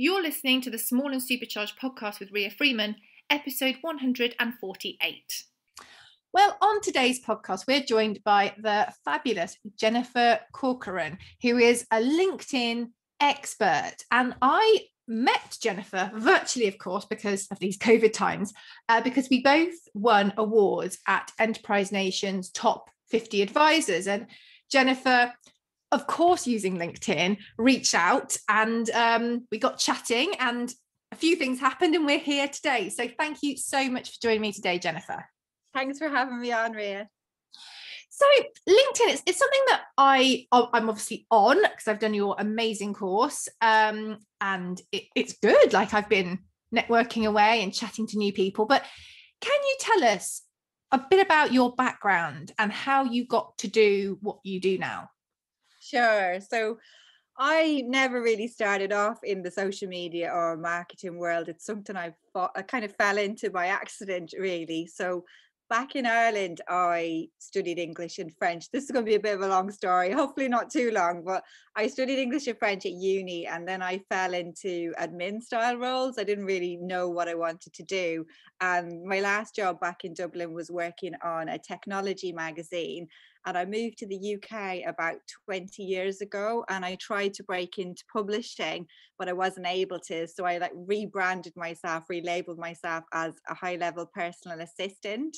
You're listening to the Small and Supercharged podcast with Ria Freeman, episode 148. Well, on today's podcast, we're joined by the fabulous Jennifer Corcoran, who is a LinkedIn expert. And I met Jennifer virtually, of course, because of these COVID times, because we both won awards at Enterprise Nation's Top 50 Advisors. And Jennifer, of course, using LinkedIn, reached out and we got chatting and a few things happened and we're here today. So thank you so much for joining me today, Jennifer. Thanks for having me on, Ria. So LinkedIn, it's something that I'm obviously on because I've done your amazing course and it's good. Like I've been networking away and chatting to new people. But can you tell us a bit about your background and how you got to do what you do now? Sure. So I never really started off in the social media or marketing world. It's something I kind of fell into by accident, really. So back in Ireland, I studied English and French. This is going to be a bit of a long story, hopefully not too long, but I studied English and French at uni, and then I fell into admin style roles. I didn't really know what I wanted to do. And my last job back in Dublin was working on a technology magazine. And I moved to the UK about 20 years ago, and I tried to break into publishing, but I wasn't able to. So I rebranded myself, relabeled myself as a high-level personal assistant.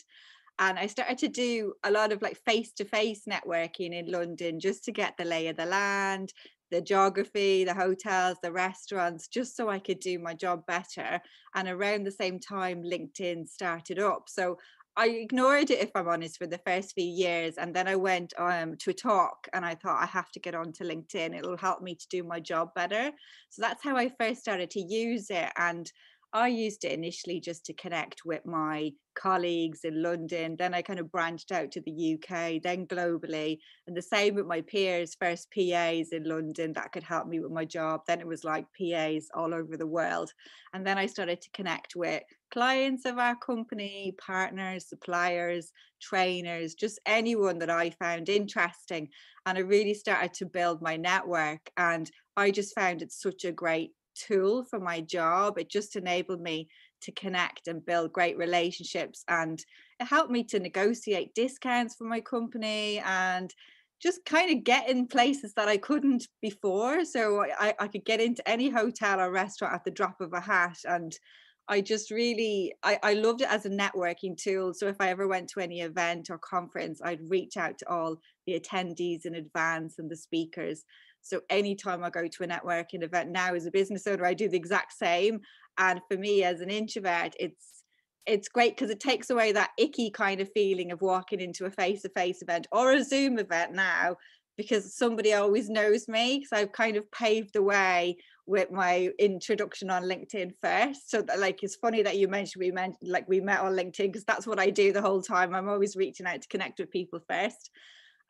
And I started to do a lot of face-to-face networking in London just to get the lay of the land, the geography, the hotels, the restaurants, just so I could do my job better. And around the same time, LinkedIn started up. So I ignored it, if I'm honest, for the first few years. And then I went to a talk and I thought I have to get onto LinkedIn. It'll help me to do my job better. So that's how I first started to use it. And I used it initially just to connect with my colleagues in London. Then I kind of branched out to the UK, then globally. And the same with my peers, first PAs in London that could help me with my job. Then it was like PAs all over the world. And then I started to connect with clients of our company, partners, suppliers, trainers, just anyone that I found interesting. And I really started to build my network. And I just found it such a great tool for my job. It just enabled me to connect and build great relationships, and it helped me to negotiate discounts for my company and just kind of get in places that I couldn't before. So I could get into any hotel or restaurant at the drop of a hat, and I just really I loved it as a networking tool. So if I ever went to any event or conference, I'd reach out to all the attendees in advance and the speakers. So anytime I go to a networking event now as a business owner, I do the exact same. And for me as an introvert, it's great because it takes away that icky kind of feeling of walking into a face-to-face event or a Zoom event now, because somebody always knows me. So I've kind of paved the way with my introduction on LinkedIn first. So that, it's funny that you mentioned we met on LinkedIn, because that's what I do the whole time. I'm always reaching out to connect with people first.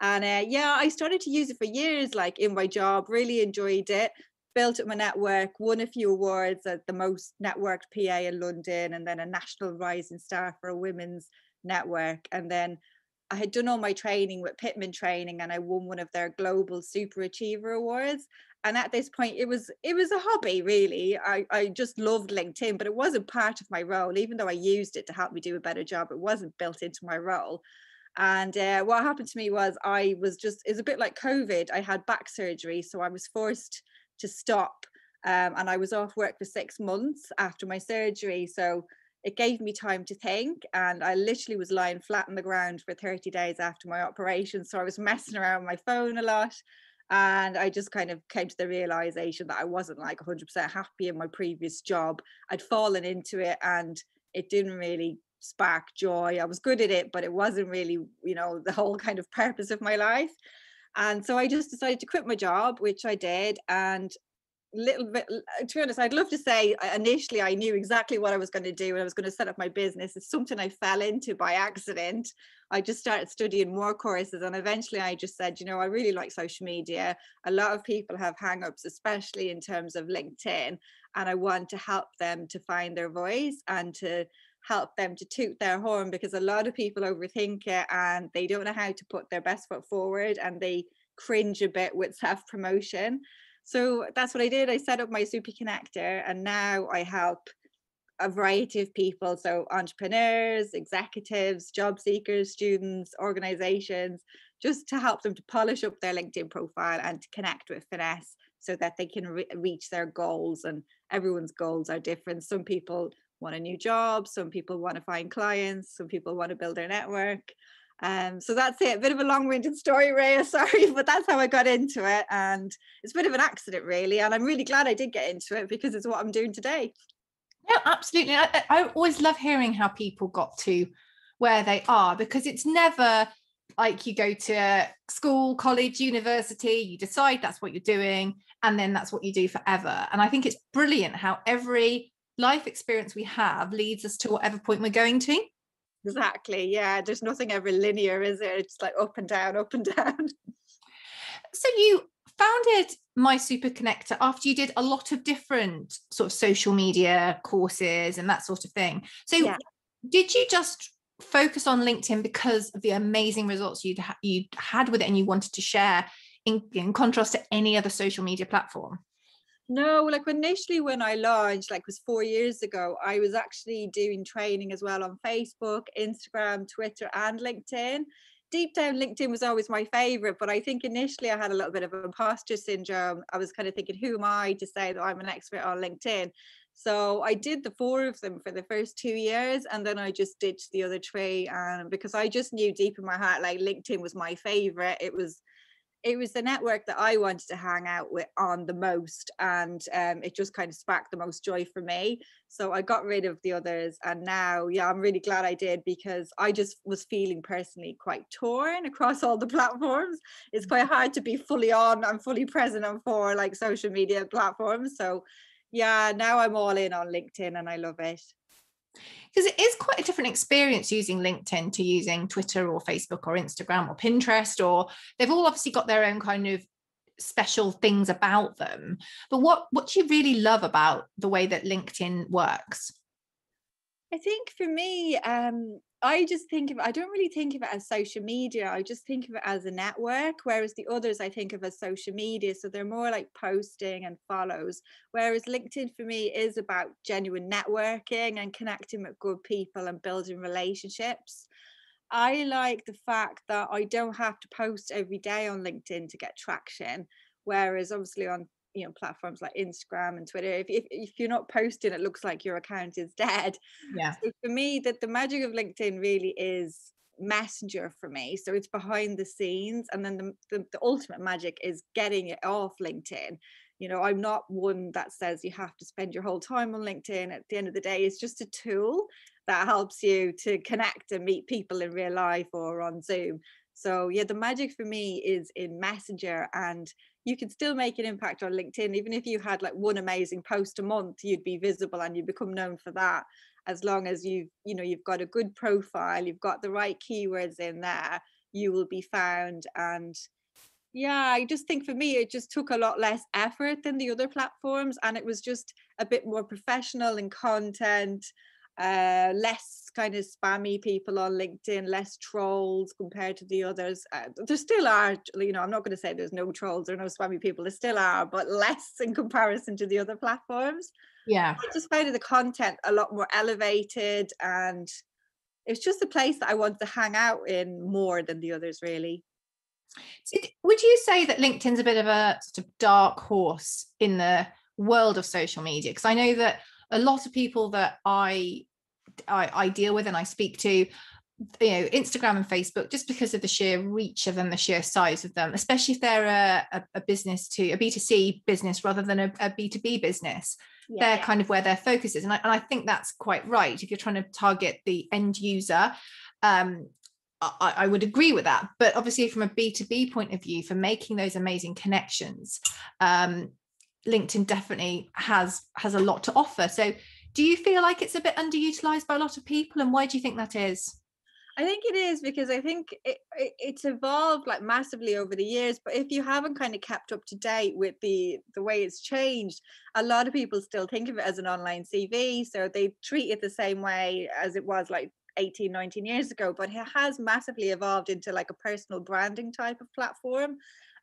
And I started to use it for years, in my job, really enjoyed it, built up my network, won a few awards at the most networked PA in London, and then a national rising star for a women's network. And then I had done all my training with Pittman Training, and I won one of their global super achiever awards. And at this point, it was a hobby, really. I just loved LinkedIn, but it wasn't part of my role. Even though I used it to help me do a better job, it wasn't built into my role. And what happened to me was it's a bit like COVID. I had back surgery, so I was forced to stop, and I was off work for 6 months after my surgery. So it gave me time to think, and I literally was lying flat on the ground for 30 days after my operation. So I was messing around with my phone a lot, and I just kind of came to the realization that I wasn't 100% happy in my previous job. I'd fallen into it, and it didn't really spark joy. I was good at it, but it wasn't really, the whole kind of purpose of my life. And so I just decided to quit my job, which I did. And little bit, to be honest, I'd love to say initially I knew exactly what I was going to do and I was going to set up my business. It's something I fell into by accident. I just started studying more courses, and eventually I just said, I really like social media. A lot of people have hang-ups, especially in terms of LinkedIn, and I want to help them to find their voice and to help them to toot their horn, because a lot of people overthink it and they don't know how to put their best foot forward, and they cringe a bit with self-promotion. So that's what I did. I set up my Super Connector, and now I help a variety of people. So entrepreneurs, executives, job seekers, students, organizations, just to help them to polish up their LinkedIn profile and to connect with finesse so that they can reach their goals. And everyone's goals are different. Some people want a new job, some people want to find clients, some people want to build their network. So that's it. A bit of a long-winded story, Rhea, sorry, but that's how I got into it. And it's a bit of an accident, really. And I'm really glad I did get into it because it's what I'm doing today. Yeah, absolutely. I always love hearing how people got to where they are, because it's never like you go to school, college, university, you decide that's what you're doing, and then that's what you do forever. And I think it's brilliant how every life experience we have leads us to whatever point we're going to. Exactly. Yeah. There's nothing ever linear, is it? It's like up and down, up and down. So you founded My Super Connector after you did a lot of different sort of social media courses and that sort of thing. So yeah. Did you just focus on LinkedIn because of the amazing results you'd had with it and you wanted to share in contrast to any other social media platform? No, like initially when I launched, like it was 4 years ago, I was actually doing training as well on Facebook, Instagram, Twitter, and LinkedIn. Deep down, LinkedIn was always my favorite, but I think initially I had a little bit of imposter syndrome. I was kind of thinking, who am I to say that I'm an expert on LinkedIn? So I did the 4 of them for the first 2 years, and then I just ditched the other 3. And because I just knew deep in my heart, like LinkedIn was my favorite. It was the network that I wanted to hang out with on the most, and it just kind of sparked the most joy for me. So I got rid of the others, and now, yeah, I'm really glad I did, because I just was feeling personally quite torn across all the platforms. It's quite hard to be fully on and fully present on 4 like social media platforms. So yeah, now I'm all in on LinkedIn and I love it. Because it is quite a different experience using LinkedIn to using Twitter or Facebook or Instagram or Pinterest, or they've all obviously got their own kind of special things about them. But what do you really love about the way that LinkedIn works? I think for me, I just think of, I don't really think of it as social media. I just think of it as a network, whereas the others I think of as social media. So they're more like posting and follows. Whereas LinkedIn for me is about genuine networking and connecting with good people and building relationships. I like the fact that I don't have to post every day on LinkedIn to get traction. Whereas obviously on platforms like Instagram and Twitter, if you're not posting, it looks like your account is dead. Yeah. So for me, that the magic of LinkedIn really is messenger for me. So it's behind the scenes, and then the ultimate magic is getting it off LinkedIn. I'm not one that says you have to spend your whole time on LinkedIn. At the end of the day, it's just a tool that helps you to connect and meet people in real life or on Zoom. So yeah, the magic for me is in Messenger, and you can still make an impact on LinkedIn. Even if you had like one amazing post a month, you'd be visible and you become known for that. As long as you've got a good profile, you've got the right keywords in there, you will be found. And yeah, I just think for me, it just took a lot less effort than the other platforms, and it was just a bit more professional in content. Less kind of spammy people on LinkedIn, less trolls compared to the others. There still are, I'm not going to say there's no trolls or no spammy people, there still are, but less in comparison to the other platforms. Yeah. I just found the content a lot more elevated, and it's just a place that I want to hang out in more than the others, really. So would you say that LinkedIn's a bit of a sort of dark horse in the world of social media? Because I know that a lot of people that I deal with and I speak to, Instagram and Facebook, just because of the sheer reach of them, the sheer size of them, especially if they're a business to a B2C business rather than a B2B business, they're kind of where their focus is. And I think that's quite right. If you're trying to target the end user, I would agree with that. But obviously from a B2B point of view, for making those amazing connections, LinkedIn definitely has a lot to offer. So do you feel like it's a bit underutilized by a lot of people, and why do you think that is? I think it is, because I think it's evolved like massively over the years. But if you haven't kind of kept up to date with the way it's changed, a lot of people still think of it as an online CV. So they treat it the same way as it was like 18, 19 years ago. But it has massively evolved into like a personal branding type of platform.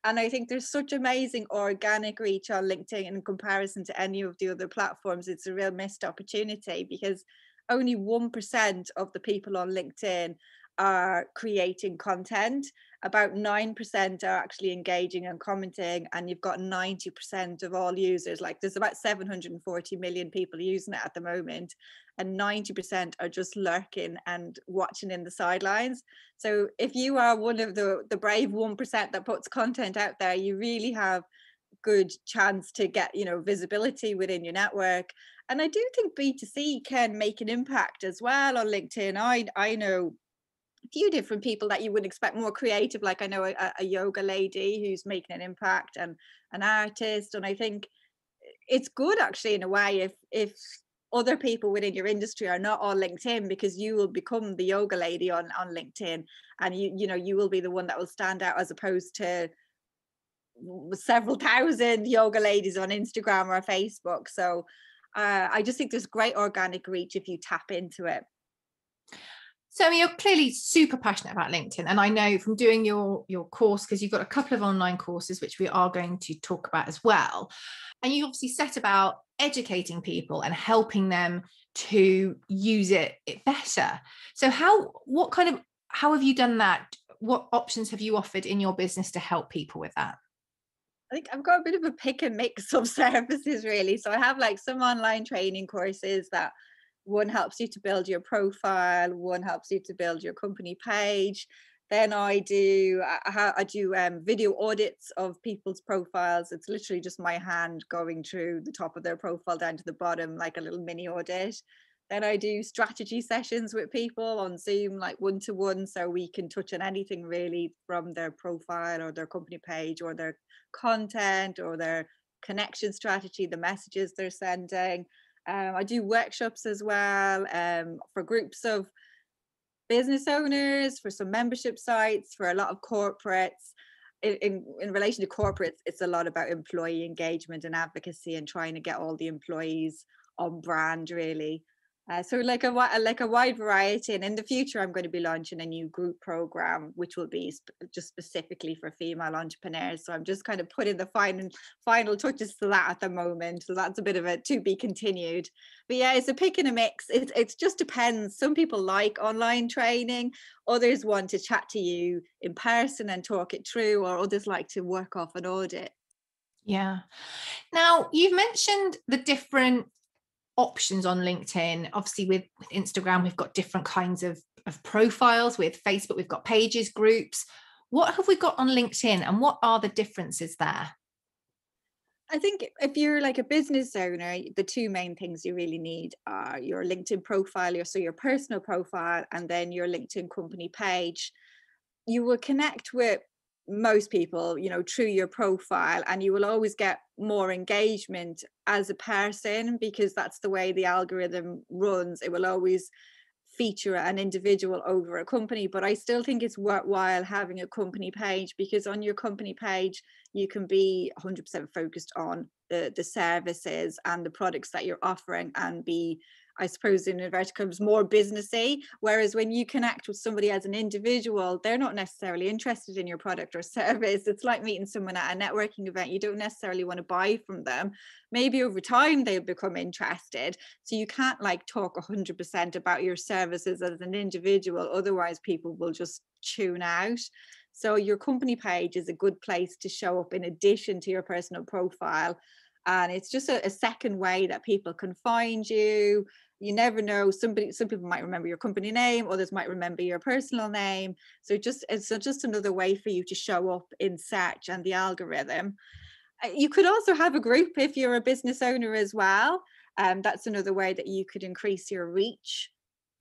And I think there's such amazing organic reach on LinkedIn in comparison to any of the other platforms. It's a real missed opportunity because only 1% of the people on LinkedIn are creating content. About 9% are actually engaging and commenting, and you've got 90% of all users. Like, there's about 740 million people using it at the moment, and 90% are just lurking and watching in the sidelines. So if you are one of the brave 1% that puts content out there, you really have good chance to get, you know, visibility within your network. And I do think B2C can make an impact as well on LinkedIn. I know a few different people that you would expect more creative, like I know a yoga lady who's making an impact, and an artist. And I think it's good actually in a way if other people within your industry are not on LinkedIn, because you will become the yoga lady on LinkedIn, and you know, you will be the one that will stand out as opposed to several thousand yoga ladies on Instagram or Facebook. So I just think there's great organic reach if you tap into it. So you're clearly super passionate about LinkedIn, and I know from doing your course, because you've got a couple of online courses which we are going to talk about as well, and you obviously set about educating people and helping them to use it better. So how have you done that? What options have you offered in your business to help people with that? I think I've got a bit of a pick and mix of services really. So I have like some online training courses that one helps you to build your profile, one helps you to build your company page. Then I do video audits of people's profiles. It's literally just my hand going through the top of their profile down to the bottom, like a little mini audit. Then I do strategy sessions with people on Zoom, like one-to-one, so we can touch on anything really from their profile or their company page or their content or their connection strategy, the messages they're sending. I do workshops as well for groups of business owners, for some membership sites, for a lot of corporates. In relation to corporates, it's a lot about employee engagement and advocacy and trying to get all the employees on brand really. So like a wide variety. And in the future, I'm going to be launching a new group program, which will be just specifically for female entrepreneurs. So I'm just kind of putting the final touches to that at the moment. So that's a bit of a to be continued. But yeah, it's a pick and a mix. It just depends. Some people like online training. Others want to chat to you in person and talk it through, or others like to work off an audit. Yeah. Now, you've mentioned the different options on LinkedIn. Obviously with Instagram, we've got different kinds of profiles. With Facebook, we've got pages, groups. What have we got on LinkedIn, and what are the differences there? I think if you're like a business owner, the two main things you really need are your LinkedIn profile, your personal profile, and then your LinkedIn company page. You will connect with most people, you know, through your profile, and you will always get more engagement as a person because that's the way the algorithm runs. It will always feature an individual over a company. But I still think it's worthwhile having a company page, because on your company page you can be 100% focused on the services and the products that you're offering, and be, I suppose, in inverted commas, more businessy. Whereas when you connect with somebody as an individual, they're not necessarily interested in your product or service. It's like meeting someone at a networking event. You don't necessarily want to buy from them. Maybe over time they'll become interested. So you can't like talk 100% about your services as an individual. Otherwise people will just tune out. So your company page is a good place to show up in addition to your personal profile. And it's just a second way that people can find you. You never know. Some people might remember your company name, others might remember your personal name. So it's just another way for you to show up in search and the algorithm. You could also have a group if you're a business owner as well. That's another way that you could increase your reach.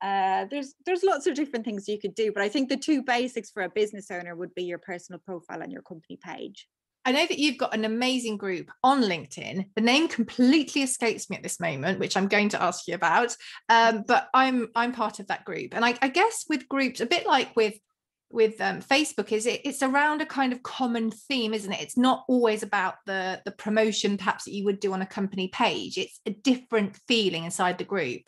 There's lots of different things you could do, but I think the two basics for a business owner would be your personal profile and your company page. I know that you've got an amazing group on LinkedIn. The name completely escapes me at this moment, which I'm going to ask you about. But I'm part of that group, and I guess with groups, a bit like with Facebook, it's around a kind of common theme, isn't it? It's not always about the promotion perhaps that you would do on a company page. It's a different feeling inside the group.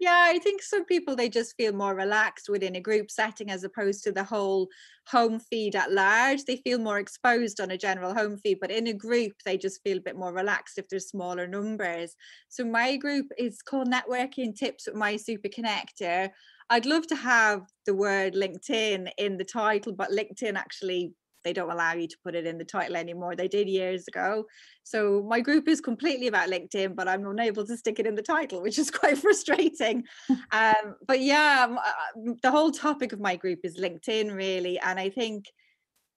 Yeah, I think some people, they just feel more relaxed within a group setting as opposed to the whole home feed at large. They feel more exposed on a general home feed, but in a group, they just feel a bit more relaxed if there's smaller numbers. So my group is called Networking Tips with My Super Connector. I'd love to have the word LinkedIn in the title, but LinkedIn actually, they don't allow you to put it in the title anymore. They did years ago. So my group is completely about LinkedIn, but I'm unable to stick it in the title, which is quite frustrating. But yeah, the whole topic of my group is LinkedIn, really. And I think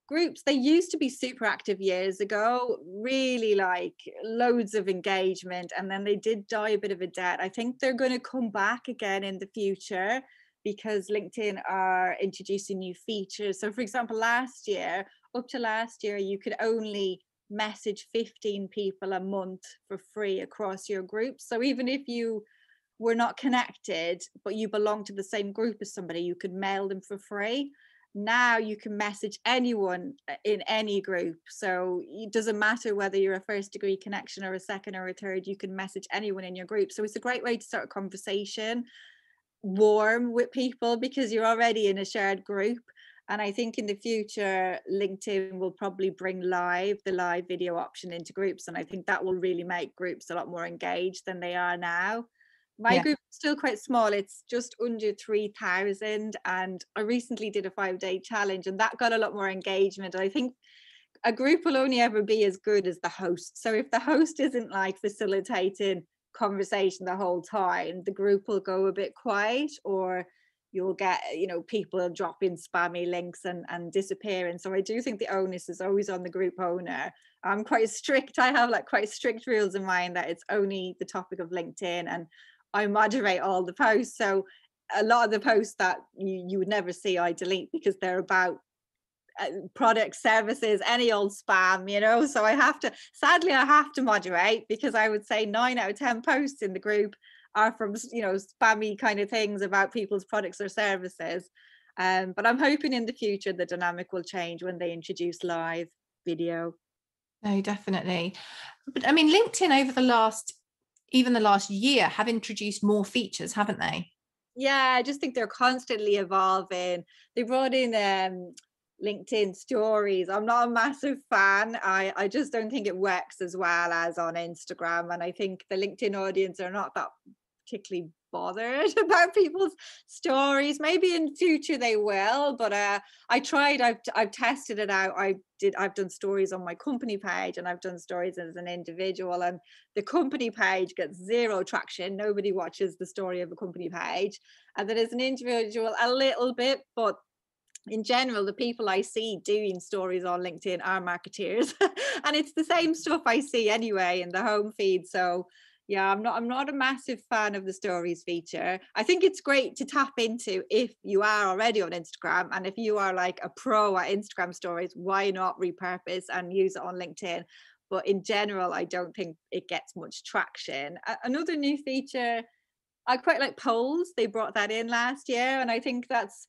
groups, they used to be super active years ago, really like loads of engagement, and then they did die a bit of a debt. I think they're going to come back again in the future because LinkedIn are introducing new features. So for example, up to last year, you could only message 15 people a month for free across your group. So even if you were not connected, but you belong to the same group as somebody, you could mail them for free. Now you can message anyone in any group. So it doesn't matter whether you're a first degree connection or a second or a third, you can message anyone in your group. So it's a great way to start a conversation, warm with people, because you're already in a shared group. And I think in the future, LinkedIn will probably bring the live video option into groups. And I think that will really make groups a lot more engaged than they are now. My group is still quite small. It's just under 3,000. And I recently did a 5-day challenge, and that got a lot more engagement. And I think a group will only ever be as good as the host. So if the host isn't like facilitating conversation the whole time, the group will go a bit quiet, or you'll get, people drop in spammy links and disappear. And so I do think the onus is always on the group owner. I'm quite strict. I have like quite strict rules in mind that it's only the topic of LinkedIn, and I moderate all the posts. So a lot of the posts that you would never see, I delete, because they're about product, services, any old spam, so sadly I have to moderate, because I would say 9 out of 10 posts in the group are from spammy kind of things about people's products or services. But I'm hoping in the future the dynamic will change when they introduce live video. No, definitely. But I mean, LinkedIn over the last year have introduced more features, haven't they? Yeah, I just think they're constantly evolving. They brought in LinkedIn stories. I'm not a massive fan. I just don't think it works as well as on Instagram. And I think the LinkedIn audience are not that particularly bothered about people's stories. Maybe in future they will, but I've tested it out. I've done stories on my company page, and I've done stories as an individual, and the company page gets zero traction. Nobody watches the story of a company page. And then as an individual, a little bit, but in general, the people I see doing stories on LinkedIn are marketeers, and it's the same stuff I see anyway in the home feed. So yeah, I'm not a massive fan of the stories feature. I think it's great to tap into if you are already on Instagram, and if you are like a pro at Instagram stories, why not repurpose and use it on LinkedIn? But in general, I don't think it gets much traction. Another new feature, I quite like polls. They brought that in last year, and I think that's,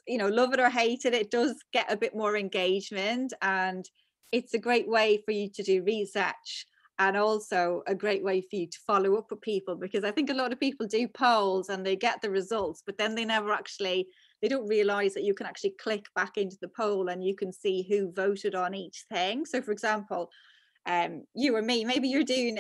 love it or hate it, it does get a bit more engagement, and it's a great way for you to do research, and also a great way for you to follow up with people, because I think a lot of people do polls and they get the results, but then they don't realize that you can actually click back into the poll and you can see who voted on each thing. So for example, you or me, maybe you're doing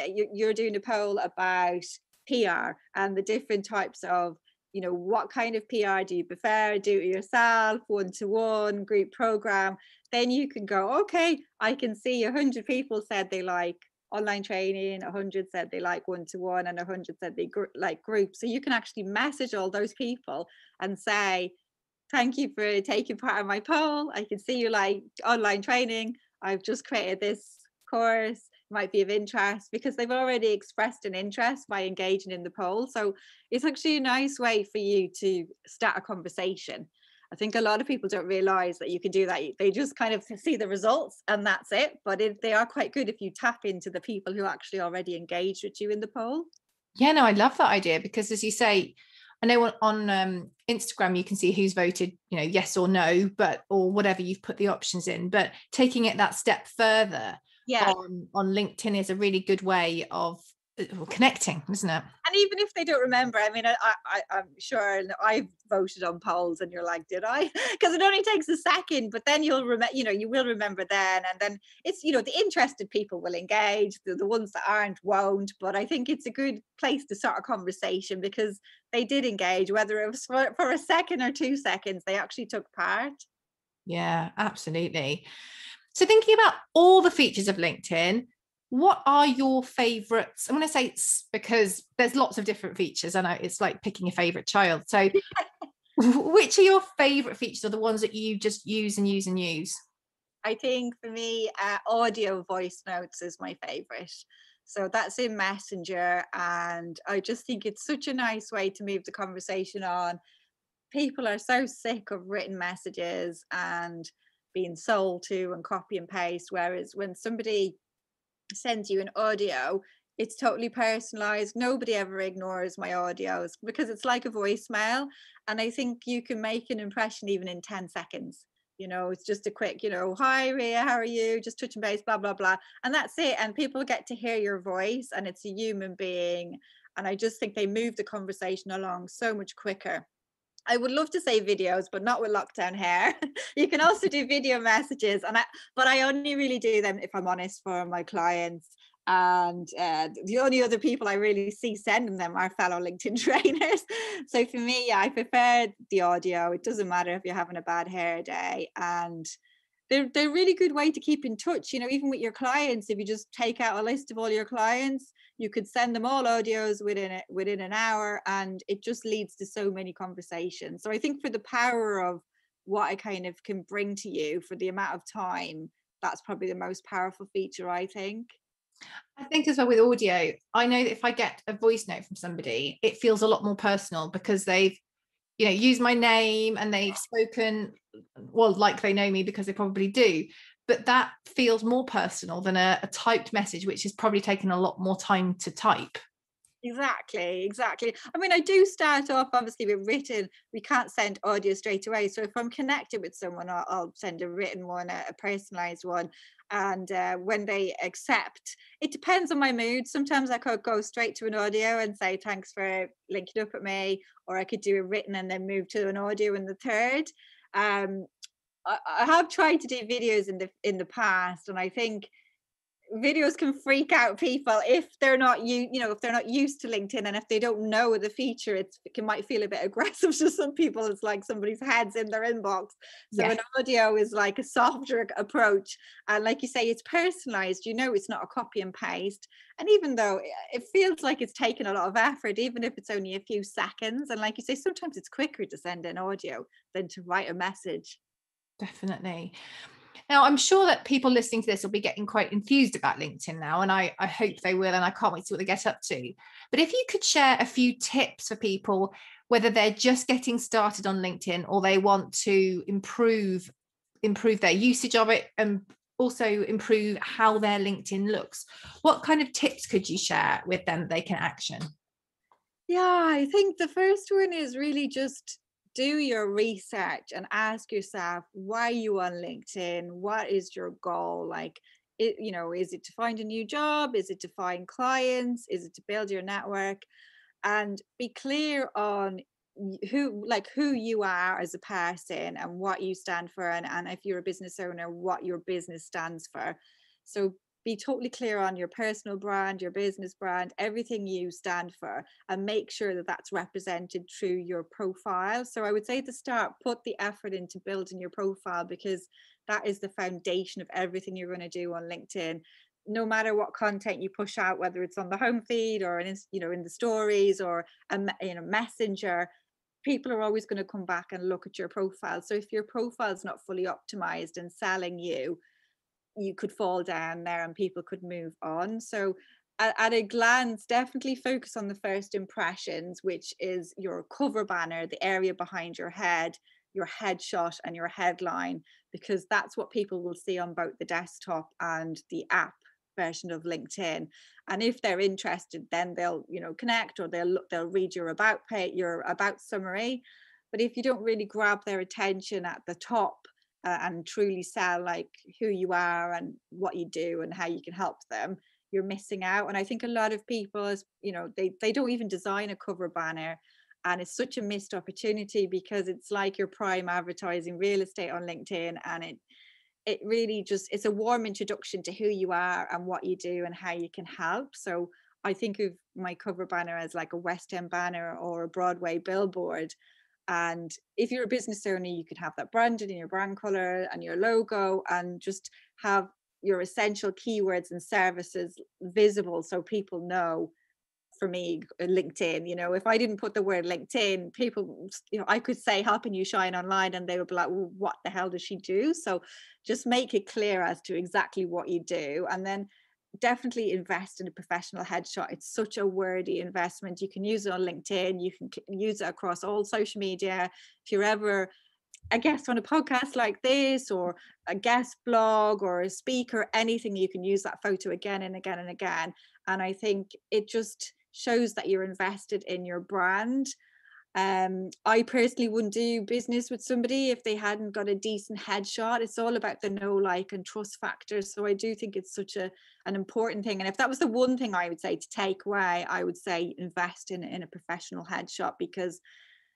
a poll about PR and the different types of, what kind of PR do you prefer? Do it yourself, one-to-one, group program? Then you can go, okay, I can see 100 people said they like online training, 100 said they like one-to-one, and 100 said they like group. So you can actually message all those people and say, thank you for taking part in my poll. I can see you like online training. I've just created this course, might be of interest, because they've already expressed an interest by engaging in the poll. So it's actually a nice way for you to start a conversation. I think a lot of people don't realize that you can do that. They just kind of see the results and that's it. But they are quite good if you tap into the people who actually already engaged with you in the poll. Yeah, no, I love that idea, because as you say, I know on Instagram you can see who's voted, yes or no, or whatever you've put the options in. But taking it that step further, yeah, on LinkedIn is a really good way of connecting, isn't it? And even if they don't remember, I mean, I'm sure I've voted on polls and you're like, did I? Because it only takes a second, but then you'll remember, you will remember then. And then it's, the interested people will engage, the ones that aren't won't. But I think it's a good place to start a conversation because they did engage, whether it was for a second or 2 seconds, they actually took part. Yeah, absolutely. So thinking about all the features of LinkedIn, what are your favorites? I'm going to say it's because there's lots of different features. I know it's like picking a favorite child. So which are your favorite features, or the ones that you just use and use and use? I think for me, audio voice notes is my favorite. So that's in Messenger. And I just think it's such a nice way to move the conversation on. People are so sick of written messages and being sold to and copy and paste. Whereas when somebody sends you an audio, it's totally personalized. Nobody ever ignores my audios because it's like a voicemail. And I think you can make an impression even in 10 seconds. It's just a quick, hi Ria, how are you? Just touching base, blah, blah, blah. And that's it. And people get to hear your voice and it's a human being. And I just think they move the conversation along so much quicker. I would love to say videos, but not with lockdown here. You can also do video messages, but I only really do them, if I'm honest, for my clients. And the only other people I really see sending them are fellow LinkedIn trainers. So for me, yeah, I prefer the audio. It doesn't matter if you're having a bad hair day, and they're a really good way to keep in touch. Even with your clients, if you just take out a list of all your clients, you could send them all audios within an hour, and it just leads to so many conversations. So I think for the power of what I kind of can bring to you for the amount of time, that's probably the most powerful feature, I think. I think as well with audio, I know that if I get a voice note from somebody, it feels a lot more personal because they've used my name and they've spoken, well, like they know me, because they probably do, but that feels more personal than a typed message, which has probably taken a lot more time to type. Exactly. I mean, I do start off obviously with written. We can't send audio straight away. So if I'm connected with someone, I'll send a written one, a personalized one. And when they accept, it depends on my mood. Sometimes I could go straight to an audio and say, thanks for linking up with me. Or I could do a written and then move to an audio in the third. I have tried to do videos in the past, and I think videos can freak out people if they're not if they're not used to LinkedIn, and if they don't know the feature, it might feel a bit aggressive to some people. It's like somebody's head's in their inbox. So an audio is like a softer approach, and like you say, it's personalized. It's not a copy and paste, and even though it feels like it's taken a lot of effort, even if it's only a few seconds, and like you say, sometimes it's quicker to send an audio than to write a message. Definitely. Now, I'm sure that people listening to this will be getting quite enthused about LinkedIn now, and I hope they will, and I can't wait to see what they get up to. But if you could share a few tips for people, whether they're just getting started on LinkedIn or they want to improve their usage of it and also improve how their LinkedIn looks, what kind of tips could you share with them that they can action? Yeah, I think the first one is really just do your research and ask yourself, why are you on LinkedIn? What is your goal? Like, is it to find a new job? Is it to find clients? Is it to build your network? And be clear on who you are as a person and what you stand for, and if you're a business owner, what your business stands for. So be totally clear on your personal brand, your business brand, everything you stand for, and make sure that that's represented through your profile. So I would say to start, put the effort into building your profile, because that is the foundation of everything you're going to do on LinkedIn. No matter what content you push out, whether it's on the home feed or in the stories or Messenger, people are always going to come back and look at your profile. So if your profile is not fully optimized and selling you could fall down there and people could move on. So at a glance, definitely focus on the first impressions, which is your cover banner, the area behind your head, your headshot and your headline, because that's what people will see on both the desktop and the app version of LinkedIn. And if they're interested, then they'll connect, or they'll read your about page, your about summary. But if you don't really grab their attention at the top, and truly sell like who you are and what you do and how you can help them, you're missing out. And I think a lot of people, as you know, they don't even design a cover banner, and it's such a missed opportunity because it's like your prime advertising real estate on LinkedIn, and it really just, it's a warm introduction to who you are and what you do and how you can help. So I think of my cover banner as like a West End banner or a Broadway billboard. And if you're a business owner, you could have that branded in your brand color and your logo, and just have your essential keywords and services visible so people know. For me, LinkedIn, you know, if I didn't put the word LinkedIn, people, you know, I could say helping you shine online and they would be like, well, what the hell does she do? So just make it clear as to exactly what you do, and then definitely invest in a professional headshot. It's such a worthy investment. You can use it on LinkedIn, you can use it across all social media. If you're ever a guest on a podcast like this, or a guest blog, or a speaker, anything, you can use that photo again and again and again. And I think it just shows that you're invested in your brand. I personally wouldn't do business with somebody if they hadn't got a decent headshot. It's all about the know, like, and trust factor. So I do think it's such an important thing. And if that was the one thing I would say to take away, I would say invest in a professional headshot, because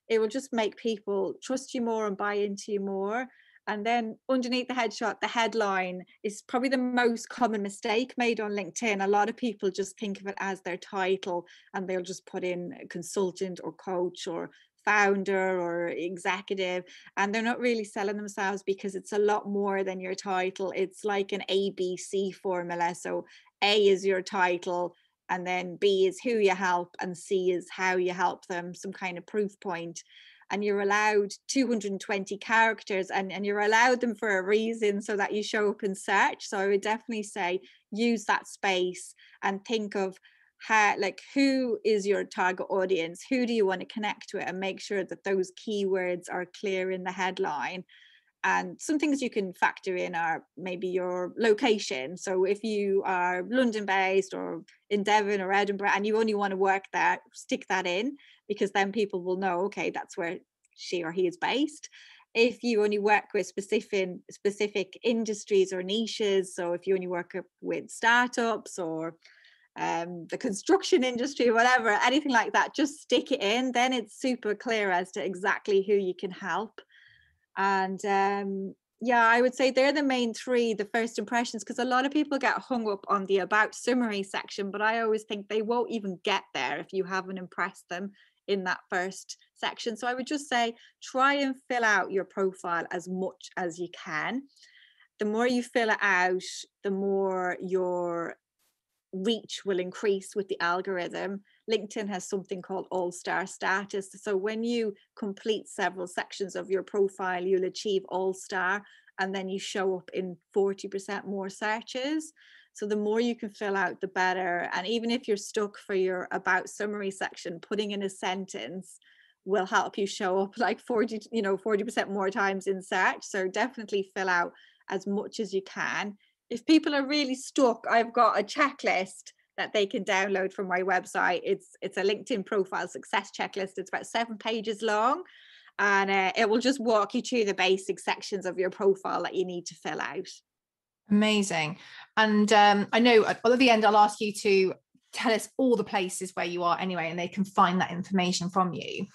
it will just make people trust you more and buy into you more. And then underneath the headshot, the headline is probably the most common mistake made on LinkedIn. A lot of people just think of it as their title, and they'll just put in consultant or coach or founder or executive, and they're not really selling themselves, because it's a lot more than your title. It's like an ABC formula. So A is your title, and then B is who you help, and C is how you help them, some kind of proof point. And you're allowed 220 characters, and you're allowed them for a reason, so that you show up in search. So I would definitely say use that space and think of how, like, who is your target audience, who do you want to connect with, and make sure that those keywords are clear in the headline. And some things you can factor in are maybe your location. So if you are London based or in Devon or Edinburgh and you only want to work there, stick that in, because then people will know, okay, that's where she or he is based. If you only work with specific industries or niches, so if you only work with startups or the construction industry, whatever, anything like that, just stick it in. Then it's super clear as to exactly who you can help. And yeah, I would say they're the main three, the first impressions, because a lot of people get hung up on the about summary section, but I always think they won't even get there if you haven't impressed them in that first section. So I would just say try and fill out your profile as much as you can. The more you fill it out, the more your reach will increase with the algorithm. LinkedIn has something called all-star status. So when you complete several sections of your profile, you'll achieve all-star, and then you show up in 40% more searches. So the more you can fill out, the better. And even if you're stuck for your about summary section, putting in a sentence will help you show up like 40% more times in search. So definitely fill out as much as you can. If people are really stuck, I've got a checklist that they can download from my website. It's a LinkedIn profile success checklist. It's about 7 pages long, and it will just walk you through the basic sections of your profile that you need to fill out. Amazing. And I know at the end I'll ask you to tell us all the places where you are anyway, and they can find that information from you.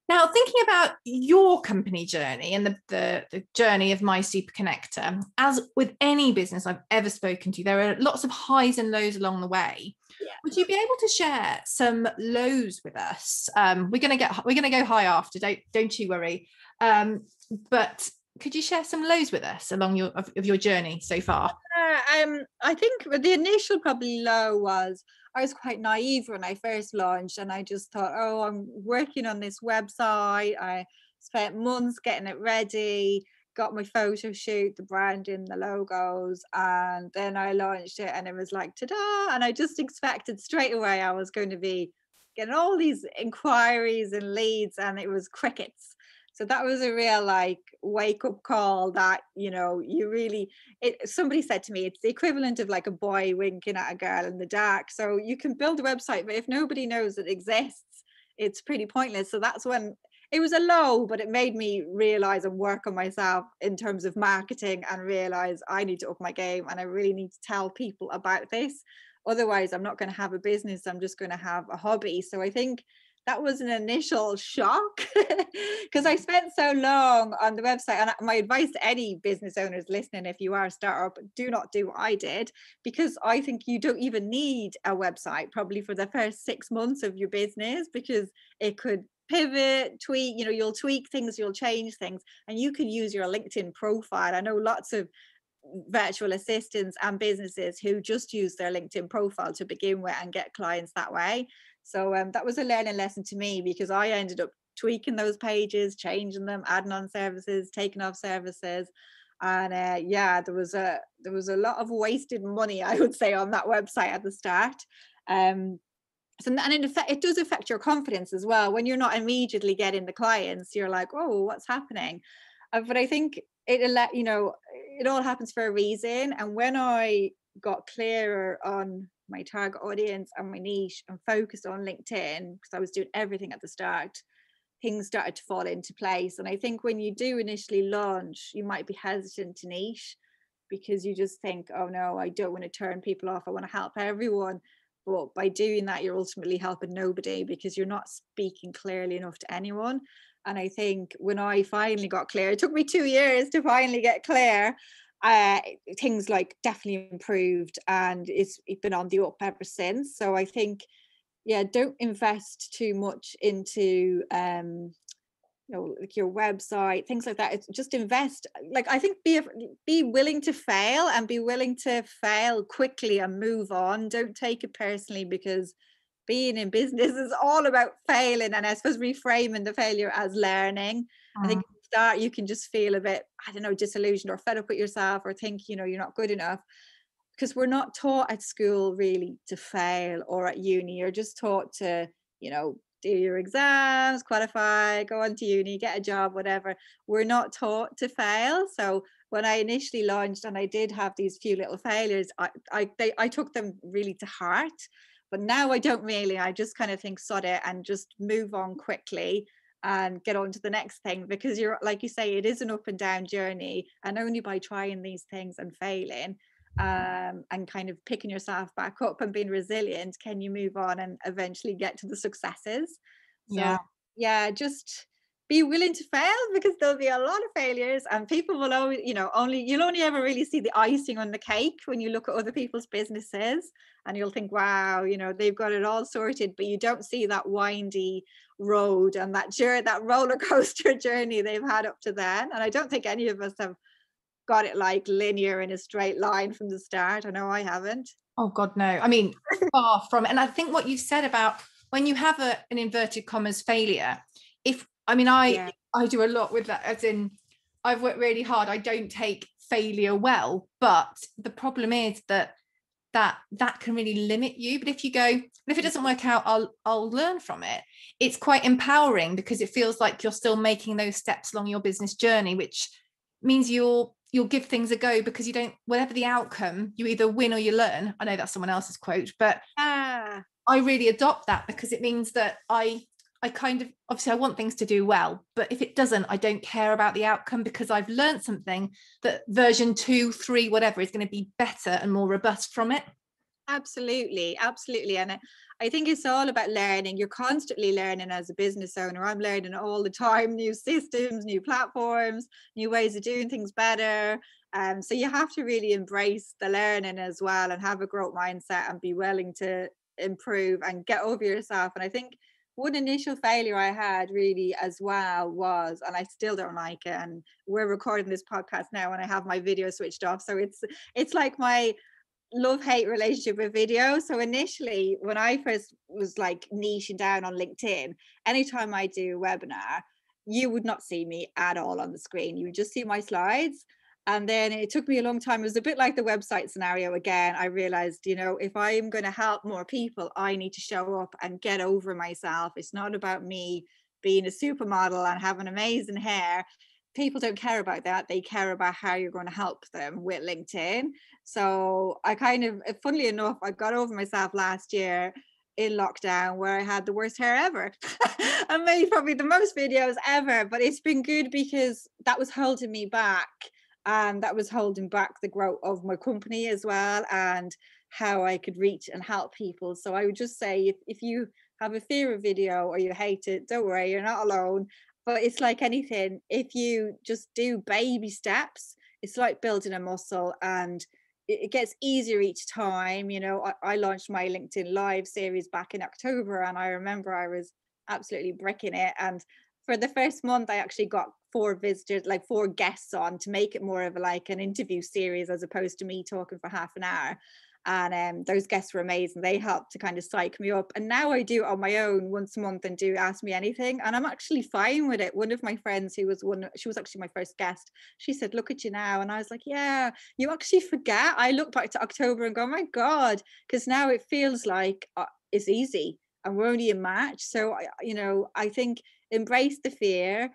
Now, thinking about your company journey and the journey of My Super Connector, as with any business I've ever spoken to, there are lots of highs and lows along the way. Yeah. Would you be able to share some lows with us? We're gonna go high after. Don't you worry. But could you share some lows with us along your journey so far? I think the initial probably low was I was quite naive when I first launched, and I just thought, oh, I'm working on this website. I spent months getting it ready, got my photo shoot, the branding, the logos, and then I launched it, and it was like, ta-da! And I just expected straight away I was going to be getting all these inquiries and leads, and it was crickets. So that was a real like wake up call that, you know, you really, somebody said to me, it's the equivalent of like a boy winking at a girl in the dark. So you can build a website, but if nobody knows it exists, it's pretty pointless. So that's when it was a low, but it made me realize and work on myself in terms of marketing and realize I need to up my game and I really need to tell people about this. Otherwise, I'm not going to have a business. I'm just going to have a hobby. So I think that was an initial shock because I spent so long on the website. And my advice to any business owners listening, if you are a startup, do not do what I did, because I think you don't even need a website probably for the first 6 months of your business, because it could pivot, tweak, you'll tweak things, you'll change things, and you can use your LinkedIn profile. I know lots of virtual assistants and businesses who just use their LinkedIn profile to begin with and get clients that way. So that was a learning lesson to me, because I ended up tweaking those pages, changing them, adding on services, taking off services. And there was a lot of wasted money, I would say, on that website at the start. So, and it does affect your confidence as well. When you're not immediately getting the clients, you're like, oh, what's happening? But I think it all happens for a reason. And when I got clearer on my target audience and my niche and focused on LinkedIn, because I was doing everything at the start, things started to fall into place. And I think when you do initially launch, you might be hesitant to niche because you just think, oh no, I don't want to turn people off. I want to help everyone. But by doing that, you're ultimately helping nobody, because you're not speaking clearly enough to anyone. And I think when I finally got clear, it took me 2 years to finally get clear. Things like definitely improved, and it's been on the up ever since. So I think, don't invest too much into like your website, things like that. It's just invest. Like, I think be willing to fail, and be willing to fail quickly and move on. Don't take it personally, because being in business is all about failing, and I suppose reframing the failure as learning. I think at the start you can just feel a bit, I don't know, disillusioned or fed up with yourself, or think, you're not good enough, because we're not taught at school really to fail, or at uni. You're just taught to, do your exams, qualify, go on to uni, get a job, whatever. We're not taught to fail. So when I initially launched and I did have these few little failures, I took them really to heart. But now I don't really. I just kind of think, sod it, and just move on quickly and get on to the next thing, because you're, like you say, it is an up and down journey, and only by trying these things and failing and kind of picking yourself back up and being resilient can you move on and eventually get to the successes. So just be willing to fail, because there'll be a lot of failures, and people will always, you'll only ever really see the icing on the cake when you look at other people's businesses, and you'll think, wow, they've got it all sorted, but you don't see that windy road and that roller coaster journey they've had up to then. And I don't think any of us have got it like linear in a straight line from the start. I know I haven't. Oh God, no. I mean, far from it. And I think what you said about when you have an inverted commas failure, I do a lot with that, as in I've worked really hard. I don't take failure well, but the problem is that can really limit you. But if you go, and if it doesn't work out, I'll learn from it. It's quite empowering, because it feels like you're still making those steps along your business journey, which means you'll give things a go, because you don't, whatever the outcome, you either win or you learn. I know that's someone else's quote, but I really adopt that, because it means that I kind of, obviously I want things to do well, but if it doesn't, I don't care about the outcome, because I've learned something that version 2, 3, whatever is going to be better and more robust from it. Absolutely. And I think it's all about learning. You're constantly learning as a business owner. I'm learning all the time, new systems, new platforms, new ways of doing things better. So you have to really embrace the learning as well, and have a growth mindset, and be willing to improve and get over yourself. And I think one initial failure I had really as well was, and I still don't like it, and we're recording this podcast now and I have my video switched off, so it's like my love-hate relationship with video. So initially, when I first was like niching down on LinkedIn, anytime I do a webinar, you would not see me at all on the screen. You would just see my slides. And then it took me a long time. It was a bit like the website scenario again. I realized, if I'm going to help more people, I need to show up and get over myself. It's not about me being a supermodel and having amazing hair. People don't care about that. They care about how you're going to help them with LinkedIn. So I kind of, funnily enough, I got over myself last year in lockdown where I had the worst hair ever. I made probably the most videos ever, but it's been good because that was holding me back, and that was holding back the growth of my company as well, and how I could reach and help people. So I would just say, if you have a fear of video or you hate it, don't worry, you're not alone. But it's like anything, if you just do baby steps, it's like building a muscle, and it gets easier each time. You know, I launched my LinkedIn Live series back in October, and I remember I was absolutely bricking it. And for the first month, I actually got 4 visitors, like 4 guests on, to make it more of a, like an interview series as opposed to me talking for half an hour. And those guests were amazing. They helped to kind of psych me up. And now I do it on my own once a month and do Ask Me Anything. And I'm actually fine with it. One of my friends she was actually my first guest. She said, look at you now. And I was like, yeah, you actually forget. I look back to October and go, oh my God, because now it feels like it's easy and we're only in March. So, I think embrace the fear.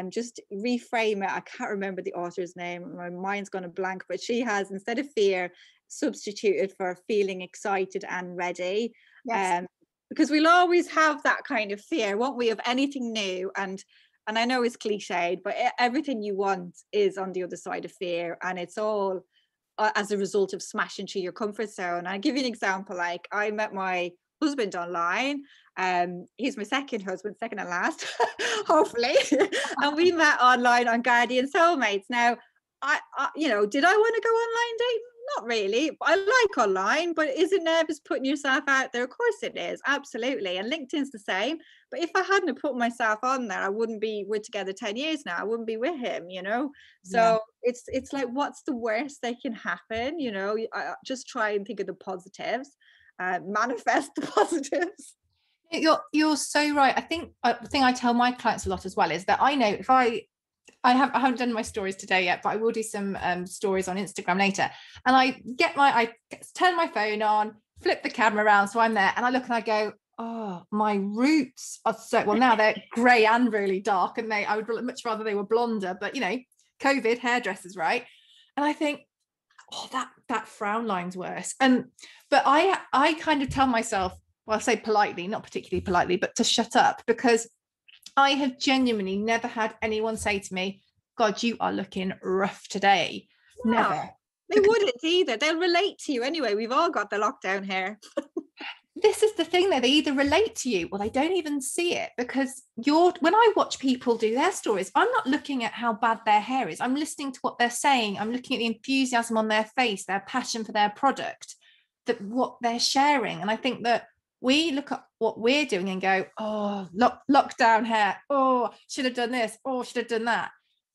Just reframe it. I can't remember the author's name. My mind's gone a blank, but she has, instead of fear, substituted for feeling excited and ready. Yes. Because we'll always have that kind of fear, won't we, of anything new. And I know it's cliched, but everything you want is on the other side of fear, and it's all as a result of smashing through your comfort zone. I'll give you an example. Like, I met my husband online. He's my second husband, second and last, hopefully. And we met online on Guardian Soulmates. Now, did I want to go online dating? Not really. I like online, but is it nervous putting yourself out there? Of course it is, absolutely. And LinkedIn's the same. But if I hadn't put myself on there, I wouldn't be. We're together 10 years now. I wouldn't be with him. So it's like, what's the worst that can happen? I just try and think of the positives, manifest the positives. You're so right. I think the thing I tell my clients a lot as well is that I know if I haven't done my stories today yet, but I will do some stories on Instagram later. And I turn my phone on, flip the camera around so I'm there, and I look and I go, oh, my roots are so, well, now they're grey and really dark, and I would much rather they were blonder, but COVID, hairdressers, right? And I think, oh, that frown line's worse. But I kind of tell myself, well, I say politely, not particularly politely, but to shut up, because I have genuinely never had anyone say to me, God, you are looking rough today. No, never. They wouldn't either. They'll relate to you anyway. We've all got the lockdown hair. This is the thing, though. They either relate to you or they don't even see it, because when I watch people do their stories, I'm not looking at how bad their hair is. I'm listening to what they're saying. I'm looking at the enthusiasm on their face, their passion for their product, what they're sharing. And I think that we look at what we're doing and go, oh, lockdown hair. Oh, should have done this. Oh, should have done that.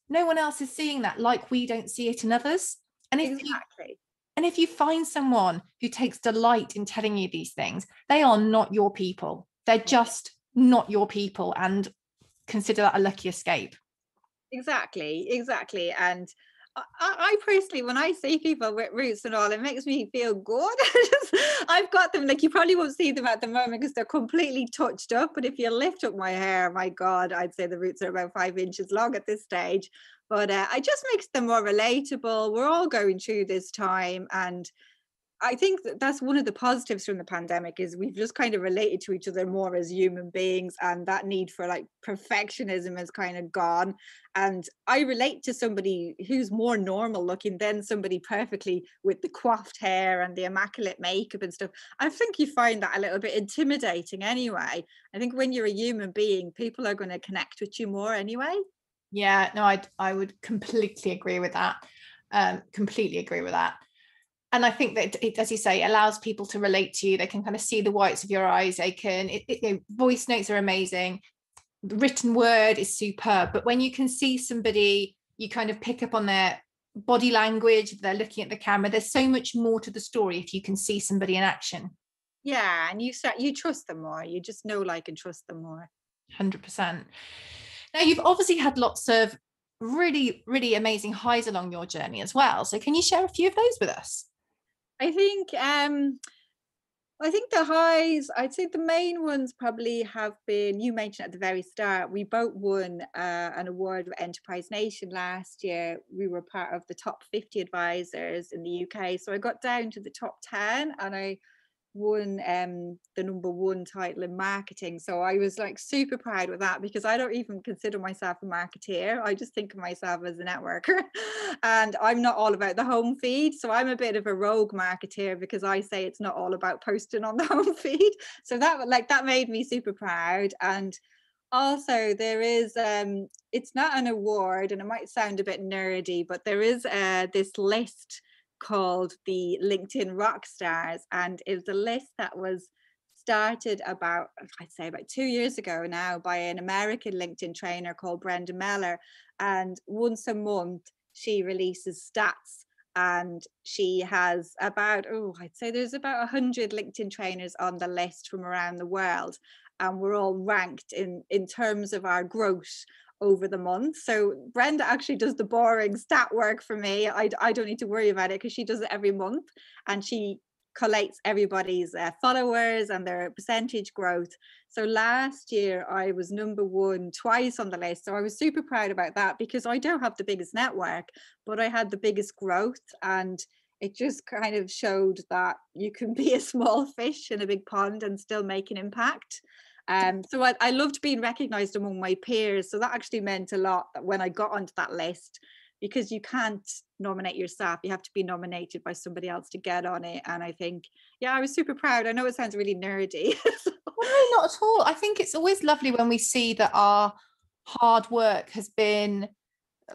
No one else is seeing that, like we don't see it in others. And if you find someone who takes delight in telling you these things, they are not your people. They're just not your people, and consider that a lucky escape. Exactly. And I personally, when I see people with roots and all, it makes me feel good. I've got them, like, you probably won't see them at the moment because they're completely touched up. But if you lift up my hair, my God, I'd say the roots are about 5 inches long at this stage. But it just makes them more relatable. We're all going through this time, and I think that's one of the positives from the pandemic, is we've just kind of related to each other more as human beings, and that need for like perfectionism is kind of gone. And I relate to somebody who's more normal looking than somebody perfectly with the coiffed hair and the immaculate makeup and stuff. I think you find that a little bit intimidating anyway. I think when you're a human being, people are going to connect with you more anyway. Yeah, no, I would completely agree with that. Completely agree with that. And I think that it, as you say, allows people to relate to you. They can kind of see the whites of your eyes. They can, voice notes are amazing. The written word is superb. But when you can see somebody, you kind of pick up on their body language, they're looking at the camera. There's so much more to the story if you can see somebody in action. Yeah, and you trust them more. You just know, like, and trust them more. 100%. Now, you've obviously had lots of really, really amazing highs along your journey as well. So can you share a few of those with us? I think the highs, I'd say the main ones probably have been, you mentioned at the very start, we both won an award with Enterprise Nation last year. We were part of the top 50 advisors in the UK. So I got down to the top 10, and I won the #1 title in marketing. So I was like super proud with that, because I don't even consider myself a marketeer. I just think of myself as a networker. And I'm not all about the home feed. So I'm a bit of a rogue marketeer, because I say it's not all about posting on the home feed. So that made me super proud. And also there is it's not an award, and it might sound a bit nerdy, but there is this list called the LinkedIn Rock Stars, and it was a list that was started about, I'd say about 2 years ago now, by an American LinkedIn trainer called Brenda Meller. And once a month she releases stats, and she has about, I'd say there's about 100 LinkedIn trainers on the list from around the world, and we're all ranked in terms of our growth over the month. So Brenda actually does the boring stat work for me. I don't need to worry about it, because she does it every month, and she collates everybody's followers and their percentage growth. So last year I was #1 twice on the list. So I was super proud about that, because I don't have the biggest network, but I had the biggest growth. And it just kind of showed that you can be a small fish in a big pond and still make an impact. So I loved being recognized among my peers. So that actually meant a lot when I got onto that list, because you can't nominate yourself. You have to be nominated by somebody else to get on it. And I think, yeah, I was super proud. I know it sounds really nerdy. Well, no, not at all. I think it's always lovely when we see that our hard work has been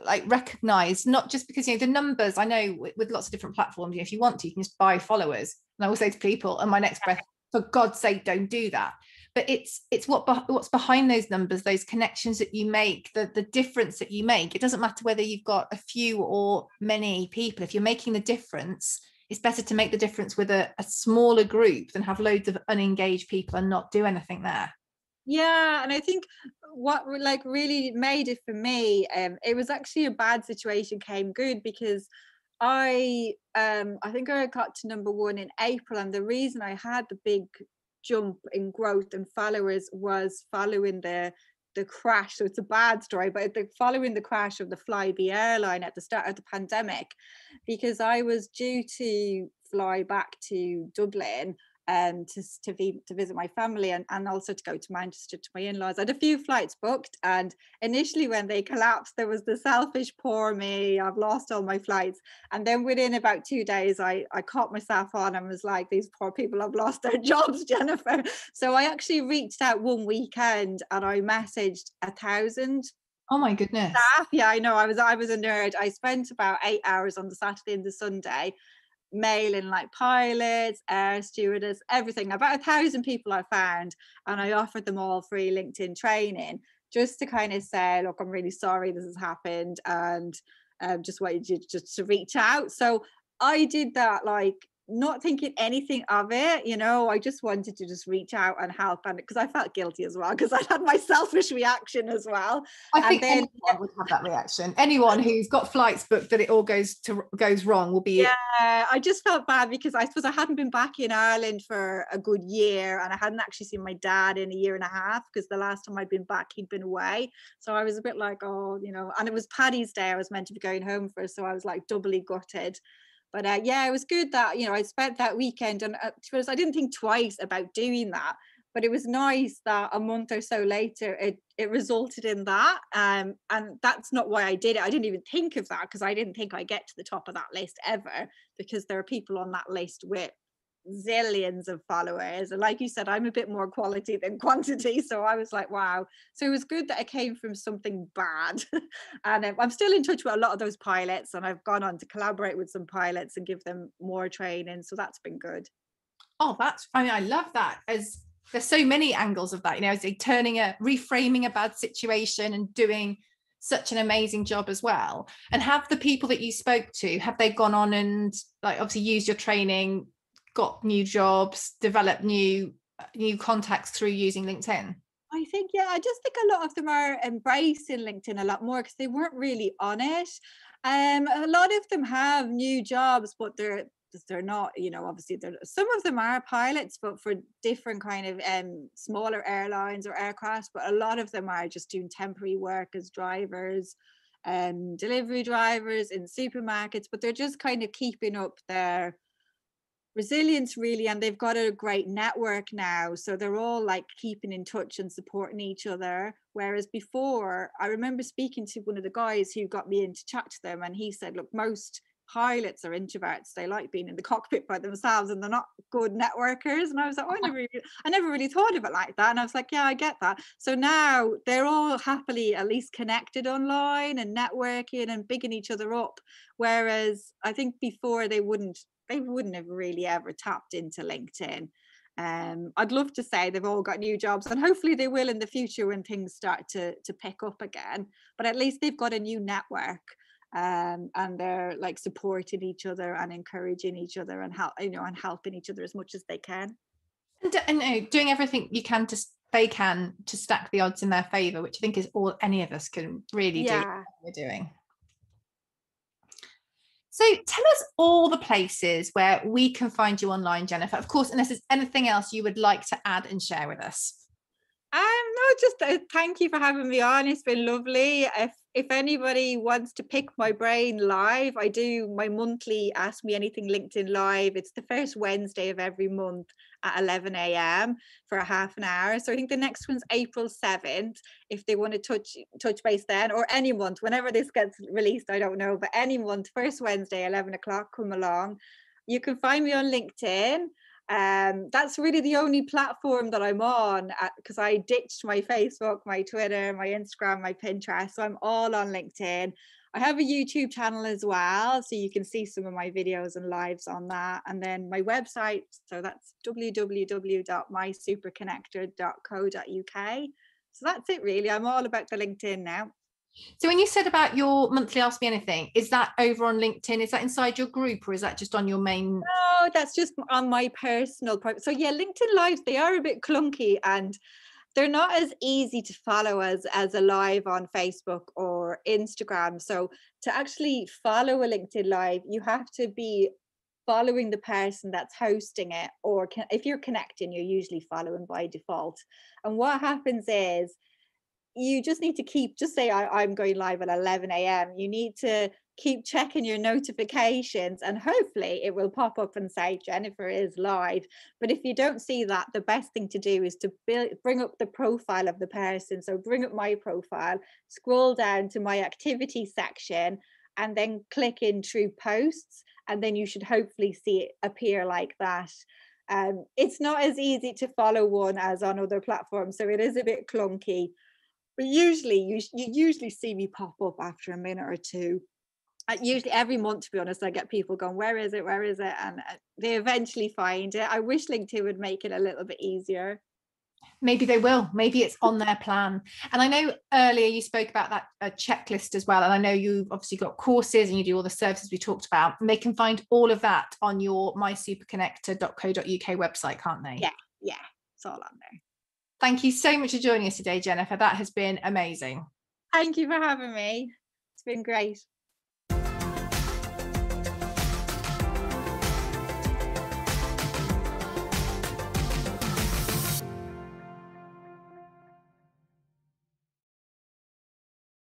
like recognized, not just because, the numbers. I know with lots of different platforms, if you want to, you can just buy followers. And I will say to people, and my next breath, for God's sake, don't do that. But it's what's behind those numbers, those connections that you make, the difference that you make. It doesn't matter whether you've got a few or many people. If you're making the difference, it's better to make the difference with a smaller group than have loads of unengaged people and not do anything there. Yeah, and I think what like really made it for me, it was actually a bad situation came good, because I think I got to #1 in April, and the reason I had the big jump in growth and followers was following the crash. So it's a bad story, but following the crash of the Flybe airline at the start of the pandemic, because I was due to fly back to Dublin to visit my family, and also to go to Manchester to my in-laws. I had a few flights booked, and initially when they collapsed, there was the selfish poor me, I've lost all my flights. And then within about 2 days I caught myself on and was like, these poor people have lost their jobs, Jennifer. So I actually reached out one weekend and I messaged 1,000. Oh my goodness. Staff. Yeah, I know. I was a nerd. I spent about 8 hours on the Saturday and the Sunday mailing like pilots, air stewardess, everything. About 1,000 people I found, and I offered them all free LinkedIn training, just to kind of say, look, I'm really sorry this has happened, and just wanted you just to reach out. So I did that, like not thinking anything of it, I just wanted to just reach out and help, and because I felt guilty as well, because I had my selfish reaction as well. I think anyone would have that reaction. Anyone who's got flights booked that it all goes wrong will be. Yeah, I just felt bad, because I suppose I hadn't been back in Ireland for a good year, and I hadn't actually seen my dad in a year and a half, because the last time I'd been back he'd been away. So I was a bit like, and it was Paddy's Day I was meant to be going home for, so I was like doubly gutted. But yeah, it was good that I spent that weekend, and I didn't think twice about doing that. But it was nice that a month or so later it resulted in that, and that's not why I did it. I didn't even think of that, because I didn't think I'd get to the top of that list ever, because there are people on that list with zillions of followers, and like you said, I'm a bit more quality than quantity. So I was like, wow. So it was good that it came from something bad. And I'm still in touch with a lot of those pilots, and I've gone on to collaborate with some pilots and give them more training, so that's been good. Oh, I love that. As there's so many angles of that, as reframing a bad situation and doing such an amazing job as well. And have the people that you spoke to, have they gone on and like obviously used your training, got new jobs, developed new contacts through using LinkedIn? I think, yeah, I just think a lot of them are embracing LinkedIn a lot more, because they weren't really on it. A lot of them have new jobs, but they're not, obviously some of them are pilots, but for different kind of smaller airlines or aircraft, but a lot of them are just doing temporary work as drivers, delivery drivers in supermarkets, but they're just kind of keeping up their Resilience, really. And they've got a great network now, so they're all like keeping in touch and supporting each other, whereas before, I remember speaking to one of the guys who got me in to chat to them, and he said, look, most pilots are introverts, they like being in the cockpit by themselves and they're not good networkers. And I was like, oh, I never really thought of it like that. And I was like, yeah, I get that. So now they're all happily at least connected online and networking and bigging each other up, whereas I think before they wouldn't have really ever tapped into LinkedIn. I'd love to say they've all got new jobs, and hopefully they will in the future when things start to pick up again. But at least they've got a new network, and they're like supporting each other and encouraging each other and helping each other as much as they can. And doing everything they can to stack the odds in their favour, which I think is all any of us can really do. What we're doing. So tell us all the places where we can find you online, Jennifer. Of course, unless there's anything else you would like to add and share with us. No, just thank you for having me on. It's been lovely. If anybody wants to pick my brain live, I do my monthly Ask Me Anything LinkedIn Live. It's the first Wednesday of every month at 11 a.m. for a half an hour. So I think the next one's April 7th. If they want to touch base then, or any month, whenever this gets released, I don't know, but any month, first Wednesday, 11 o'clock, come along. You can find me on LinkedIn. That's really the only platform that I'm on, because I ditched my Facebook, my Twitter, my Instagram, my Pinterest. So I'm all on LinkedIn. I have a YouTube channel as well, so you can see some of my videos and lives on that. And then my website, so that's www.mysuperconnector.co.uk. So that's it really. I'm all about the LinkedIn now. So when you said about your monthly Ask Me Anything, is that over on LinkedIn? Is that inside your group, or is that just on your main? No, that's just on my personal private. So yeah, LinkedIn Lives, they are a bit clunky and they're not as easy to follow as a live on Facebook or Instagram. So to actually follow a LinkedIn Live, you have to be following the person that's hosting it, or if you're connecting, you're usually following by default. And what happens is, you just need to just say I'm going live at 11 a.m. You need to keep checking your notifications, and hopefully it will pop up and say Jennifer is live. But if you don't see that, the best thing to do is to bring up the profile of the person. So bring up my profile, scroll down to my activity section, and then click in True Posts, and then you should hopefully see it appear like that. It's not as easy to follow one as on other platforms, so it is a bit clunky. But usually you usually see me pop up after a minute or two. Usually every month, to be honest, I get people going, where is it, and they eventually find it. I wish LinkedIn would make it a little bit easier. Maybe they will. Maybe it's on their plan. And I know earlier you spoke about that checklist as well, and I know you've obviously got courses and you do all the services we talked about, and they can find all of that on your mysuperconnector.co.uk website, can't they? Yeah, it's all on there. Thank you so much for joining us today, Jennifer. That has been amazing. Thank you for having me. It's been great.